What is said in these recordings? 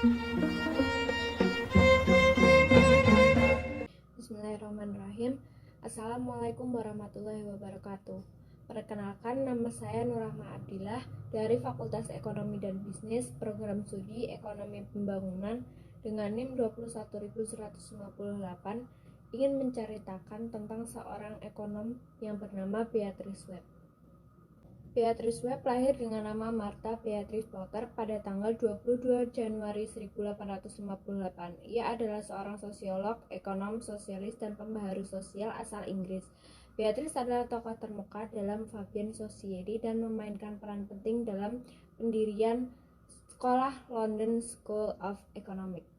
Bismillahirrahmanirrahim. Assalamualaikum warahmatullahi wabarakatuh. Perkenalkan, nama saya Nurrahma Abdillah dari Fakultas Ekonomi dan Bisnis, Program Studi Ekonomi Pembangunan dengan NIM 21158, ingin menceritakan tentang seorang ekonom yang bernama Beatrice Webb. Beatrice Webb lahir dengan nama Martha Beatrice Potter pada tanggal 22 Januari 1858. Ia adalah seorang sosiolog, ekonom, sosialis, dan pembaharu sosial asal Inggris. Beatrice adalah tokoh termuka dalam Fabian Society dan memainkan peran penting dalam pendirian Sekolah London School of Economics.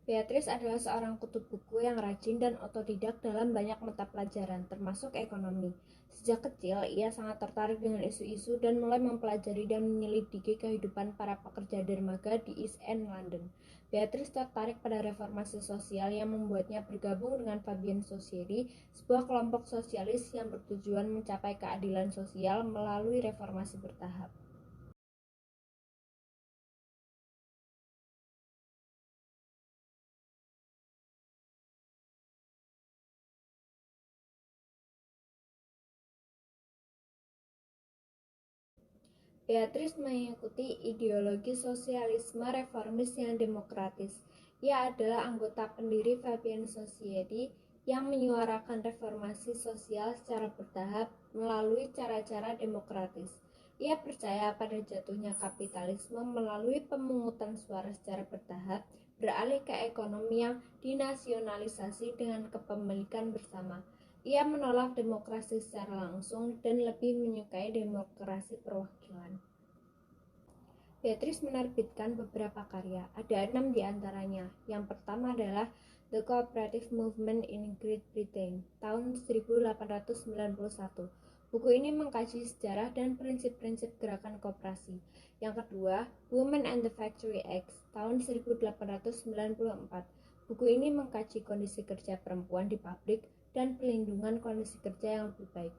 Beatrice adalah seorang kutub buku yang rajin dan otodidak dalam banyak mata pelajaran, termasuk ekonomi. Sejak kecil, ia sangat tertarik dengan isu-isu dan mulai mempelajari dan menyelidiki kehidupan para pekerja dermaga di East End, London. Beatrice tertarik pada reformasi sosial yang membuatnya bergabung dengan Fabian Society, sebuah kelompok sosialis yang bertujuan mencapai keadilan sosial melalui reformasi bertahap. Beatrice mengikuti ideologi sosialisme reformis yang demokratis. Ia adalah anggota pendiri Fabian Society yang menyuarakan reformasi sosial secara bertahap melalui cara-cara demokratis. Ia percaya pada jatuhnya kapitalisme melalui pemungutan suara secara bertahap, beralih ke ekonomi yang dinasionalisasi dengan kepemilikan bersama. Ia menolak demokrasi secara langsung dan lebih menyukai demokrasi perwakilan. Beatrice menerbitkan beberapa karya, ada 6 di antaranya. Yang pertama adalah The Cooperative Movement in Great Britain, tahun 1891. Buku ini mengkaji sejarah dan prinsip-prinsip gerakan koperasi. Yang kedua, Women and the Factory Acts, tahun 1894. Buku ini mengkaji kondisi kerja perempuan di pabrik dan pelindungan kondisi kerja yang lebih baik.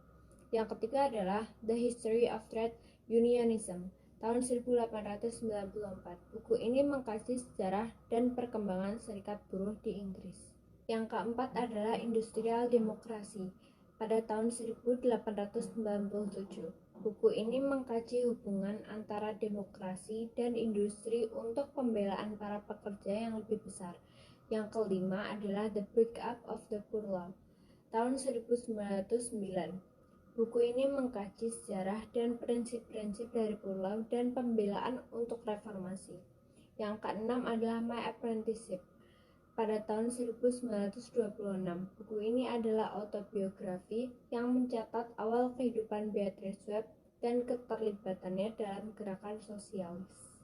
Yang ketiga adalah The History of Trade Unionism, tahun 1894. Buku ini mengkaji sejarah dan perkembangan serikat buruh di Inggris. Yang keempat adalah Industrial Demokrasi, pada tahun 1897. Buku ini mengkaji hubungan antara demokrasi dan industri untuk pembelaan para pekerja yang lebih besar. Yang kelima adalah The Breakup of the Poor Law, tahun 1909. Buku ini mengkaji sejarah dan prinsip-prinsip dari Poor Law dan pembelaan untuk reformasi. Yang keenam adalah My Apprenticeship, pada tahun 1926. Buku ini adalah autobiografi yang mencatat awal kehidupan Beatrice Webb dan keterlibatannya dalam gerakan sosialis.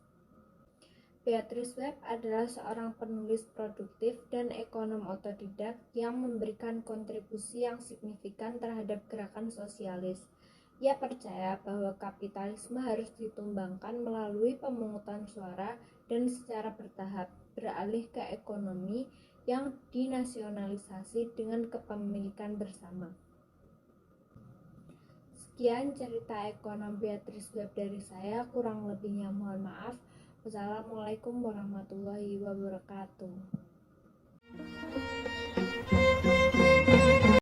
Beatrice Webb adalah seorang penulis produktif dan ekonom otodidak yang memberikan kontribusi yang signifikan terhadap gerakan sosialis. Ia percaya bahwa kapitalisme harus ditumbangkan melalui pemungutan suara dan secara bertahap beralih ke ekonomi yang dinasionalisasi dengan kepemilikan bersama. Sekian cerita ekonom Beatrice Webb dari saya, kurang lebihnya mohon maaf. Wassalamualaikum warahmatullahi wabarakatuh.